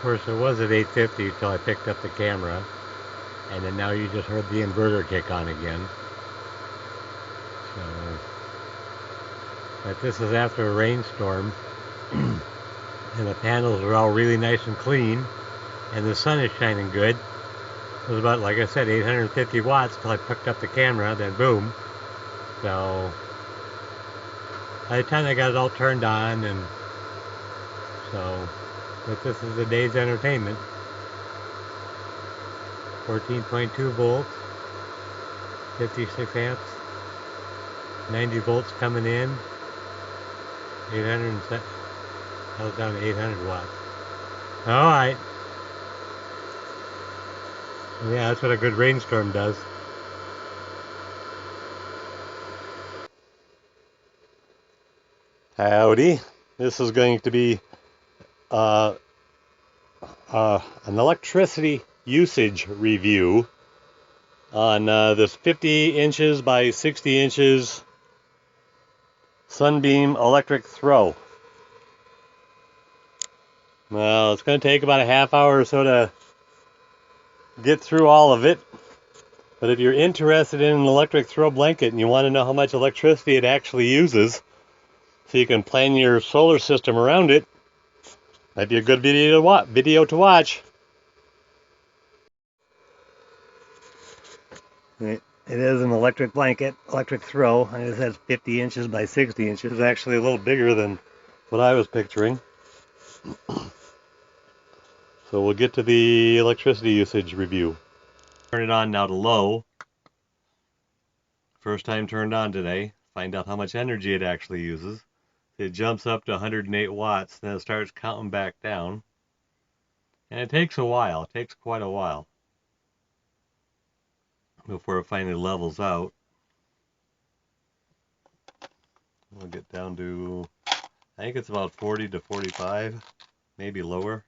course, it was at 850 until I picked up the camera, and then now you just heard the inverter kick on again. So, but this is after a rainstorm, and the panels are all really nice and clean, and the sun is shining good. It was about, like I said, 850 watts till I picked up the camera, then boom. So, by the time I got it all turned on, and so, but this is the day's entertainment. 14.2 volts, 56 amps, 90 volts coming in, 800, that was down to 800 watts. Alright. Yeah, that's what a good rainstorm does. Howdy. This is going to be an electricity usage review on this 50 inches by 60 inches Sunbeam Electric Throw. Well, it's going to take about a half hour or so to get through all of it. But if you're interested in an electric throw blanket and you want to know how much electricity it actually uses, so you can plan your solar system around it, might be a good video to watch. It is an electric blanket, electric throw, and it says 50 inches by 60 inches. It's actually a little bigger than what I was picturing. So we'll get to the electricity usage review. Turn it on now to low. First time turned on today. Find out how much energy it actually uses. It jumps up to 108 watts, then it starts counting back down. And it takes a while. It takes quite a while before it finally levels out. We'll get down to, I think it's about 40 to 45, maybe lower.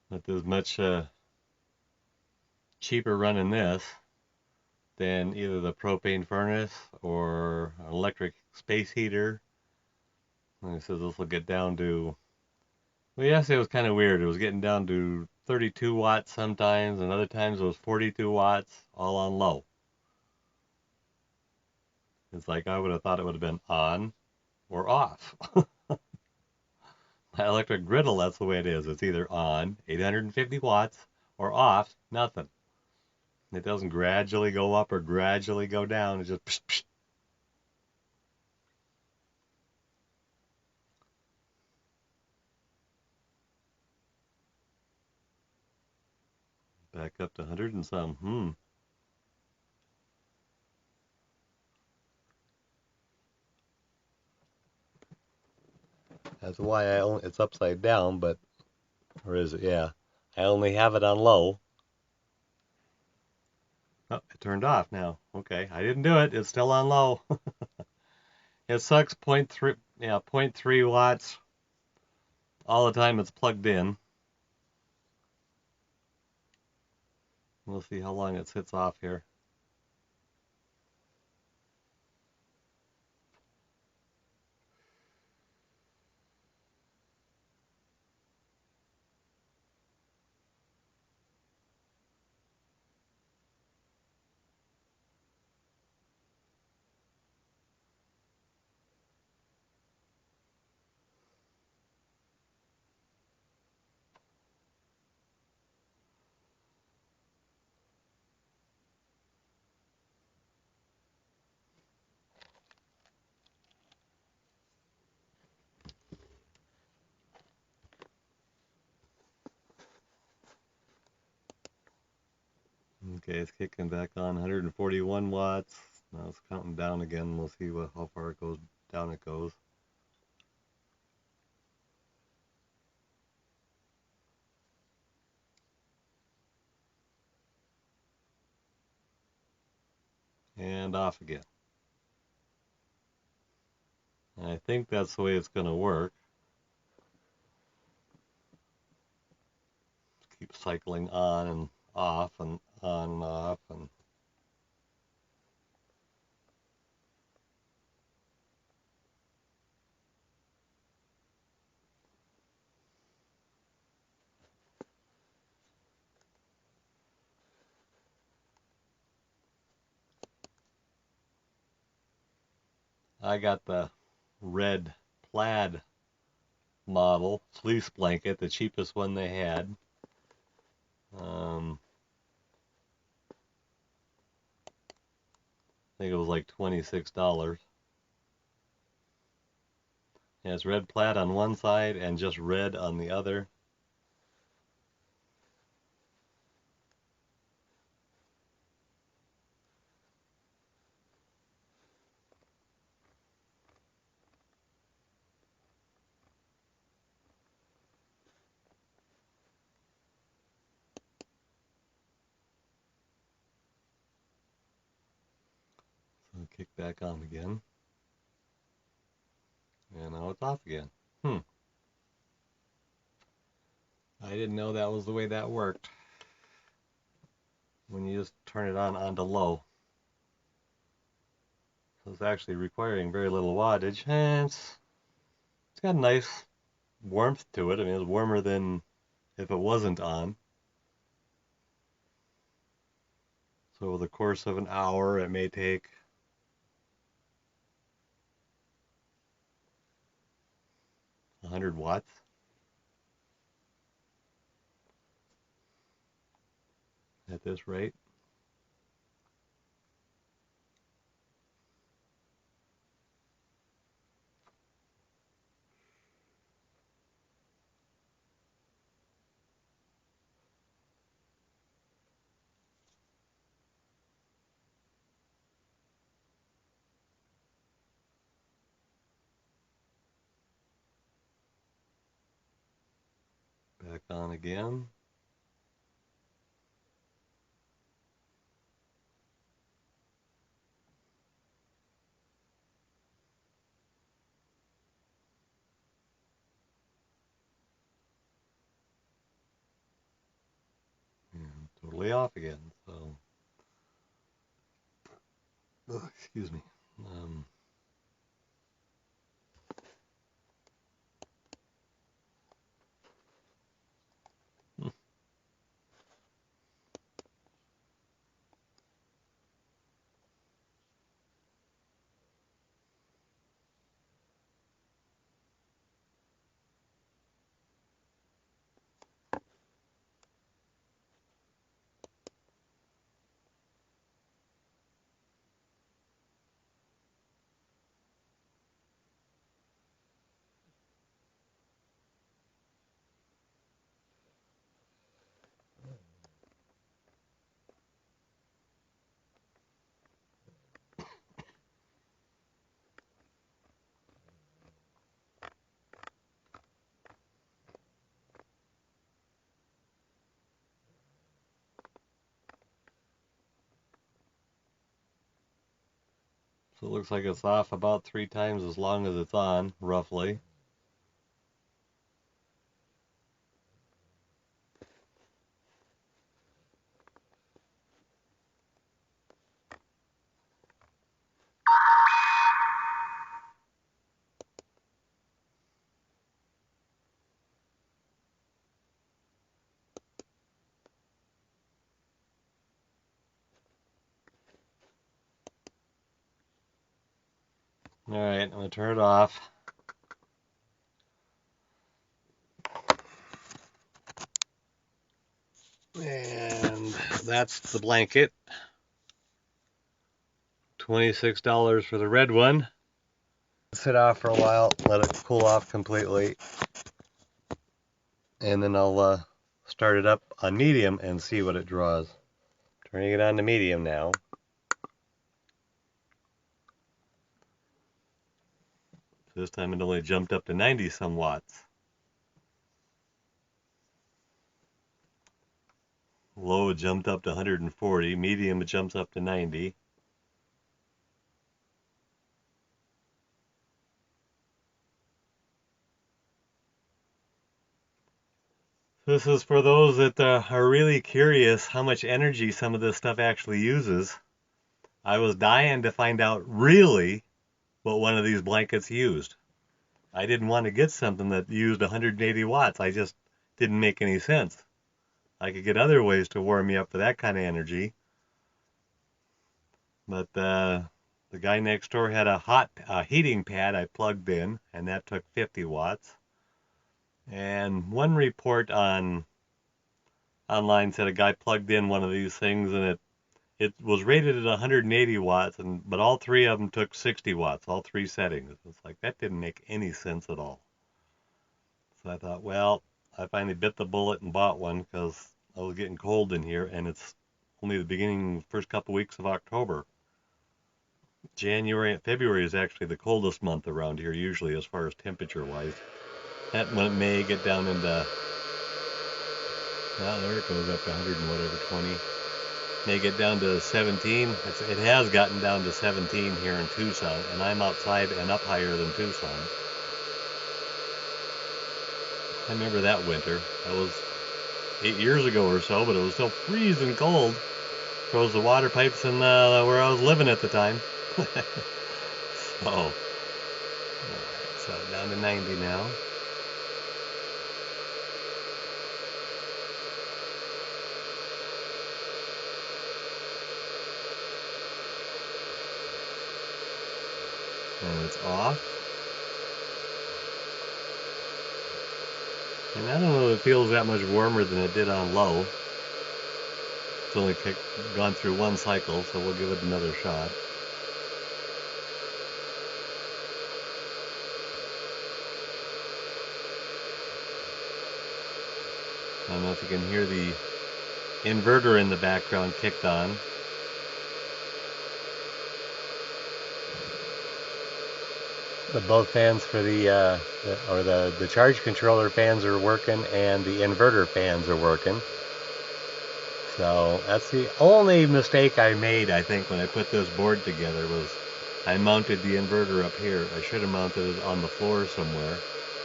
But there's much cheaper running this than either the propane furnace or an electric space heater. And so this will get down to, well, yes, it was kind of weird. It was getting down to 32 watts sometimes, and other times it was 42 watts, all on low. It's like I would have thought it would have been on or off. My electric griddle, that's the way it is. It's either on, 850 watts, or off, nothing. It doesn't gradually go up or gradually go down. It just psh, psh. Back up to 100 and some. That's why it's upside down, but, or is it? Yeah. I only have it on low. Oh, it turned off now. Okay, I didn't do it. It's still on low. It sucks 0.3, yeah, 0.3 watts all the time it's plugged in. We'll see how long it sits off here. Okay, it's kicking back on 141 watts. Now it's counting down again. We'll see how far it goes down. It goes. And off again. And I think that's the way it's going to work. Keep keep cycling on and off and on and off. And I got the red plaid model fleece blanket, the cheapest one they had. I think it was like $26. Yeah, it's red plaid on one side and just red on the other. So kick back on again. And now it's off again. I didn't know that was the way that worked. When you just turn it on onto low. So it's actually requiring very little wattage. And it's got a nice warmth to it. I mean, it's warmer than if it wasn't on. So over the course of an hour, it may take 100 watts. At this rate. Back on again. And totally off again. So, excuse me. So it looks like it's off about 3 times as long as it's on, roughly. Alright, I'm going to turn it off. And that's the blanket. $26 for the red one. Sit off for a while, let it cool off completely. And then I'll start it up on medium and see what it draws. Turning it on to medium now. This time it only jumped up to 90 some watts. Low jumped up to 140, medium it jumps up to 90. This is for those that are really curious how much energy some of this stuff actually uses. I was dying to find out really what one of these blankets used. I didn't want to get something that used 180 watts. I just didn't make any sense. I could get other ways to warm me up for that kind of energy. But the guy next door had a hot heating pad I plugged in, and that took 50 watts. And one report online said a guy plugged in one of these things, and it was rated at 180 watts, but all three of them took 60 watts, all three settings. It's like that didn't make any sense at all. So I thought, well, I finally bit the bullet and bought one because I was getting cold in here, and it's only the beginning, first couple weeks of October. January and February is actually the coldest month around here, usually as far as temperature wise. That one may get down into, well, there it goes up to 100 and whatever, 20. May get down to 17. It has gotten down to 17 here in Tucson, and I'm outside and up higher than Tucson. I remember that winter. That was 8 years ago or so, but it was still freezing cold. Froze the water pipes in where I was living at the time. So down to 90 now. And it's off. And I don't know if it feels that much warmer than it did on low. It's only gone through one cycle, so we'll give it another shot. I don't know if you can hear the inverter in the background kicked on. Both fans for the charge controller fans are working, and the inverter fans are working. So that's the only mistake I made, I think, when I put this board together, was I mounted the inverter up here. I should have mounted it on the floor somewhere,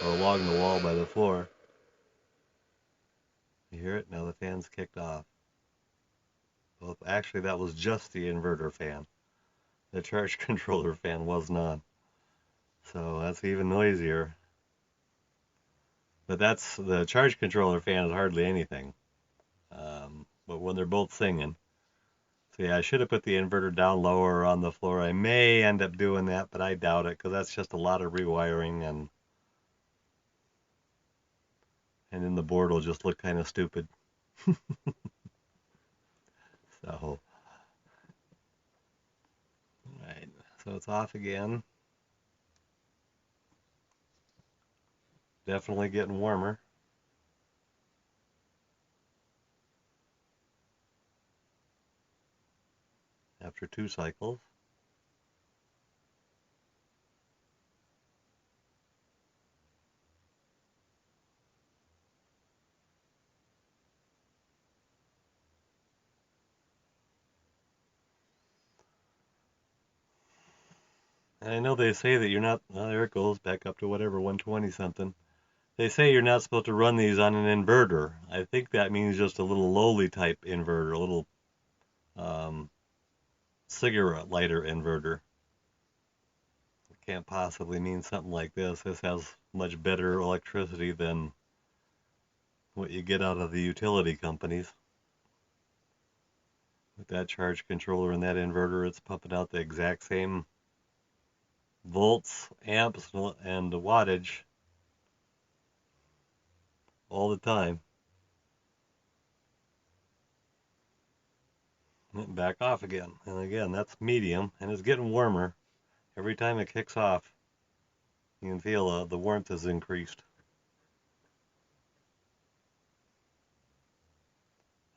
or along the wall by the floor. You hear it? Now the fan's kicked off. Well, actually, that was just the inverter fan. The charge controller fan wasn't on. So that's even noisier. But that's the charge controller fan is hardly anything. But when they're both singing. So yeah, I should have put the inverter down lower on the floor. I may end up doing that, but I doubt it because that's just a lot of rewiring, and then the board will just look kind of stupid. So, alright, so it's off again. Definitely getting warmer. After 2 cycles. And I know they say that you're not, well, there it goes, back up to whatever, 120 something. They say you're not supposed to run these on an inverter. I think that means just a little lowly type inverter, a little cigarette lighter inverter. It can't possibly mean something like this. This has much better electricity than what you get out of the utility companies. With that charge controller and that inverter, it's pumping out the exact same volts, amps, and the wattage all the time. Back off again. And again, that's medium, and it's getting warmer. Every time it kicks off, you can feel the warmth has increased.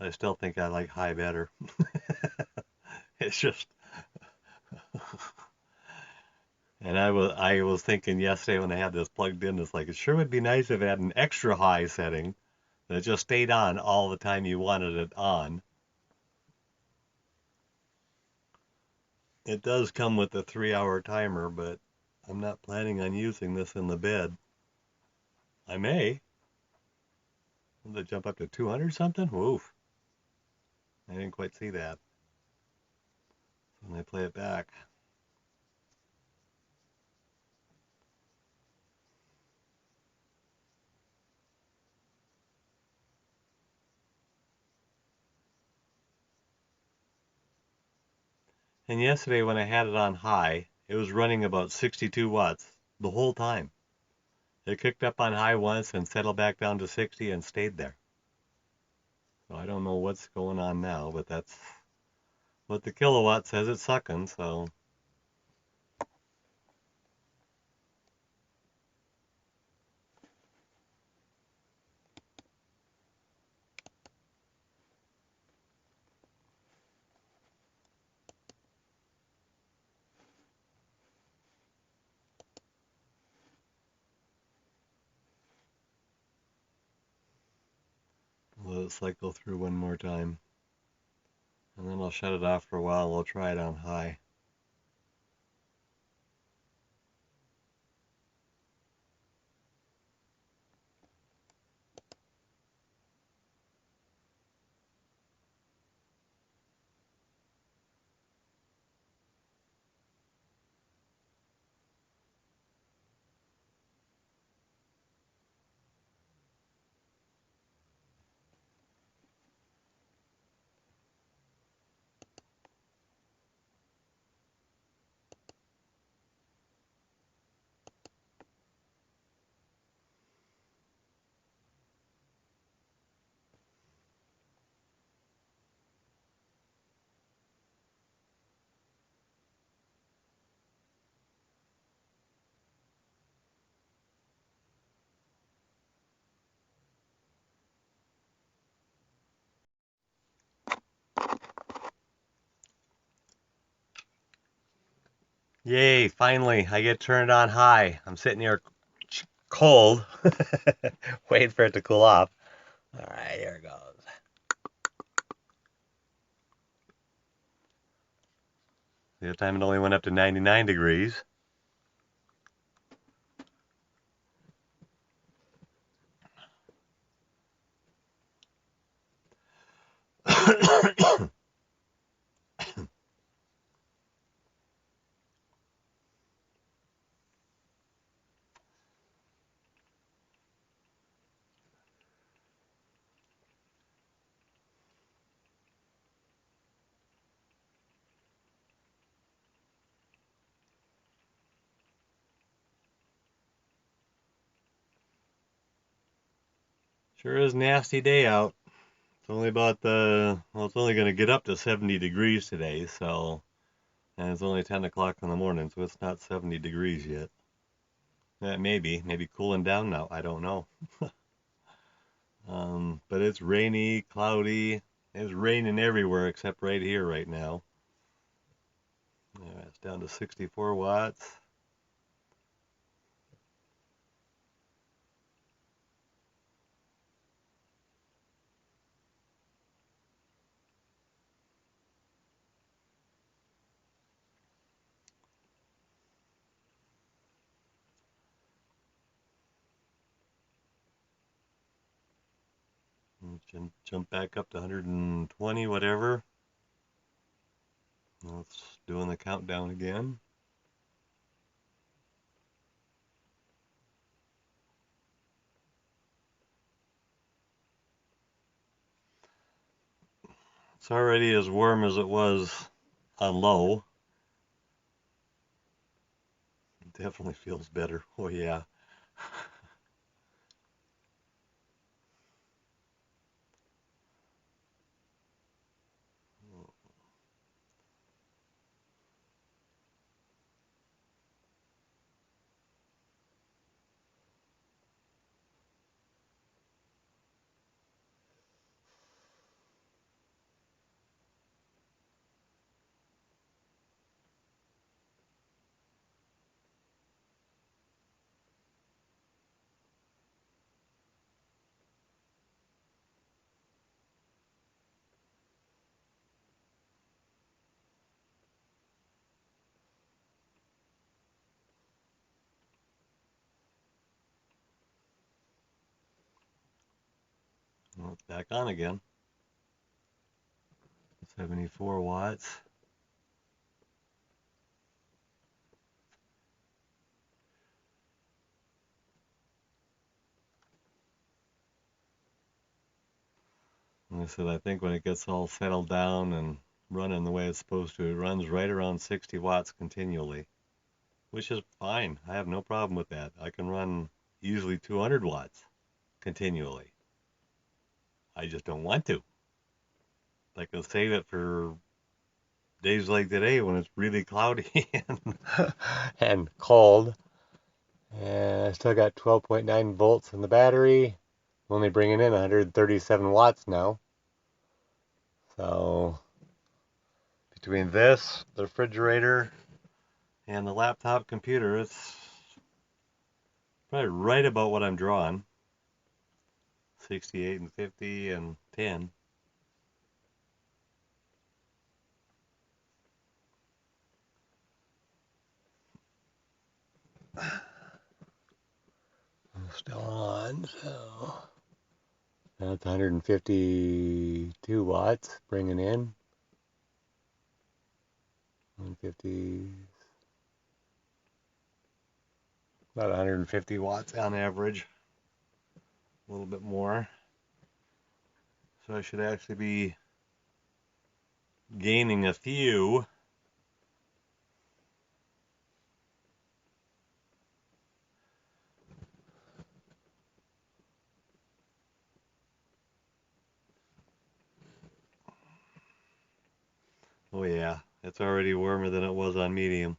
I still think I like high better. It's just... And I was thinking yesterday when I had this plugged in, it's like, it sure would be nice if it had an extra high setting that just stayed on all the time you wanted it on. It does come with a 3-hour timer, but I'm not planning on using this in the bed. I may. Did they jump up to 200 something? Woof. I didn't quite see that. When they play it back. And yesterday when I had it on high, it was running about 62 watts the whole time. It kicked up on high once and settled back down to 60 and stayed there. So I don't know what's going on now, but that's what the kilowatt says it's sucking, so. Let it cycle through one more time. And then I'll shut it off for a while. I'll try it on high. Yay, finally, I get turned on high. I'm sitting here cold, waiting for it to cool off. All right, here it goes. The time it only went up to 99 degrees. Sure is a nasty day out. It's only about well, it's only going to get up to 70 degrees today, so, and it's only 10 o'clock in the morning, so it's not 70 degrees yet. Maybe cooling down now, I don't know. But it's rainy, cloudy, it's raining everywhere except right here right now. Yeah, it's down to 64 watts. Jump back up to 120, whatever. It's doing the countdown again. It's already as warm as it was on low. It definitely feels better. Oh yeah. back on again. 74 watts. And I said, I think when it gets all settled down and running the way it's supposed to, it runs right around 60 watts continually, which is fine. I have no problem with that. I can run easily 200 watts continually. I just don't want to. I can save it for days like today when it's really cloudy and cold. And I still got 12.9 volts in the battery. I'm only bringing in 137 watts now. So between this, the refrigerator, and the laptop computer, it's probably right about what I'm drawing. 68 and 50 and 10. I'm still on, so that's 152 watts bringing in. 150, about 150 watts on average, a little bit more. So I should actually be gaining a few. Oh yeah, it's already warmer than it was on medium.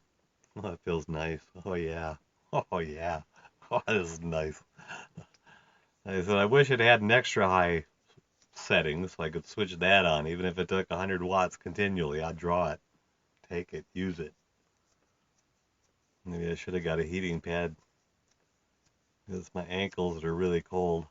Oh, it feels nice. Oh yeah. Oh yeah. Oh, this is nice. I said I wish it had an extra high setting so I could switch that on. Even if it took 100 watts continually, I'd draw it, take it, use it. Maybe I should have got a heating pad because my ankles are really cold.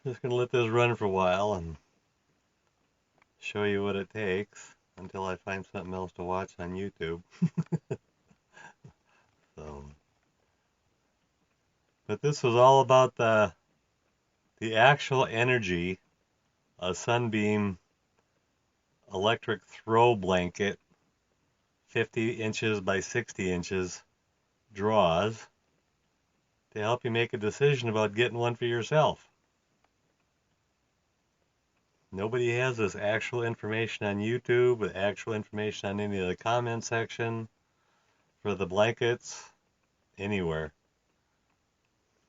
Just gonna let this run for a while and show you what it takes until I find something else to watch on YouTube. So, but this was all about the actual energy a Sunbeam Electric Throw blanket, 50 inches by 60 inches, draws to help you make a decision about getting one for yourself. Nobody has this actual information on YouTube, with actual information on any of the comment section for the blankets, anywhere.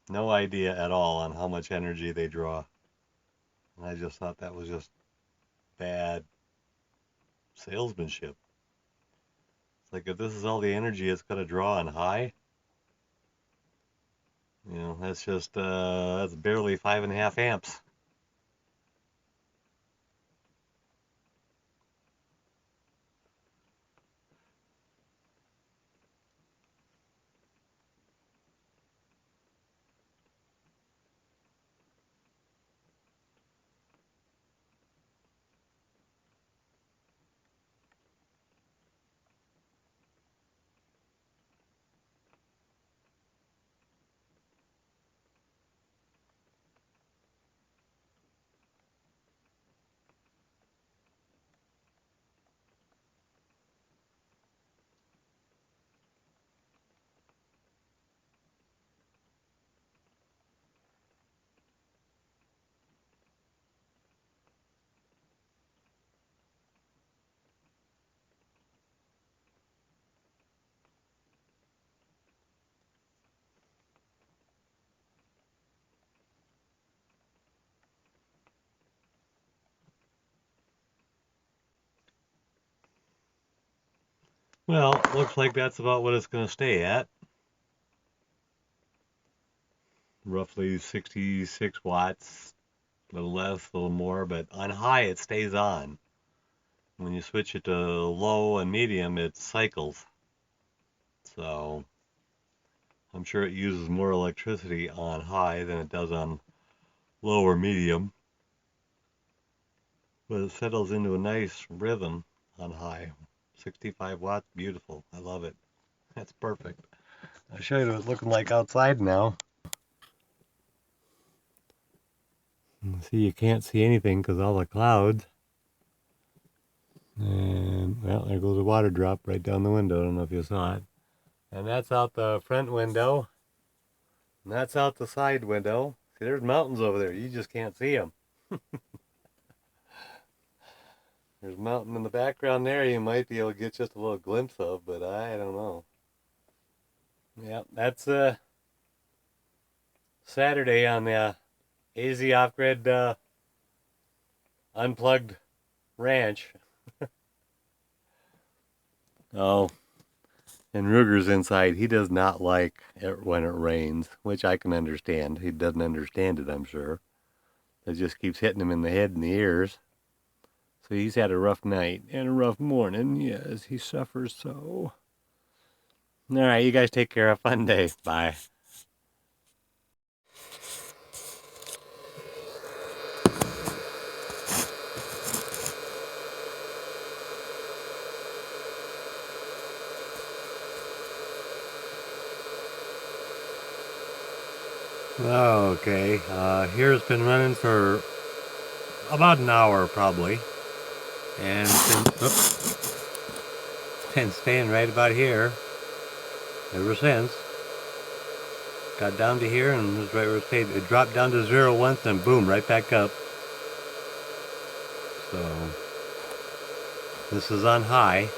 No idea at all on how much energy they draw. And I just thought that was just bad salesmanship. It's like, if this is all the energy it's going to draw on high, that's just, that's barely 5.5 amps. Well, looks like that's about what it's going to stay at. Roughly 66 watts, a little less, a little more, but on high it stays on. When you switch it to low and medium, it cycles. So I'm sure it uses more electricity on high than it does on low or medium. but it settles into a nice rhythm on high. 65 watts, beautiful. I love it. That's perfect. I'll show you what it's looking like outside now. See, you can't see anything because all the clouds. And, well, there goes a water drop right down the window. I don't know if you saw it. And that's out the front window. And that's out the side window. See, there's mountains over there. You just can't see them. There's a mountain in the background there you might be able to get just a little glimpse of, but I don't know. Yeah, that's Saturday on the AZ Off-Grid Unplugged Ranch. Oh, and Ruger's inside. He does not like it when it rains, which I can understand. He doesn't understand it, I'm sure. It just keeps hitting him in the head and the ears. So he's had a rough night and a rough morning. Yes, he suffers so. All right, you guys take care. Have a fun day. Bye. Okay, here's been running for about an hour probably, and been staying right about here ever since. Got down to here and was right where it stayed. It dropped down to 0 once and boom, right back up. So this is on high.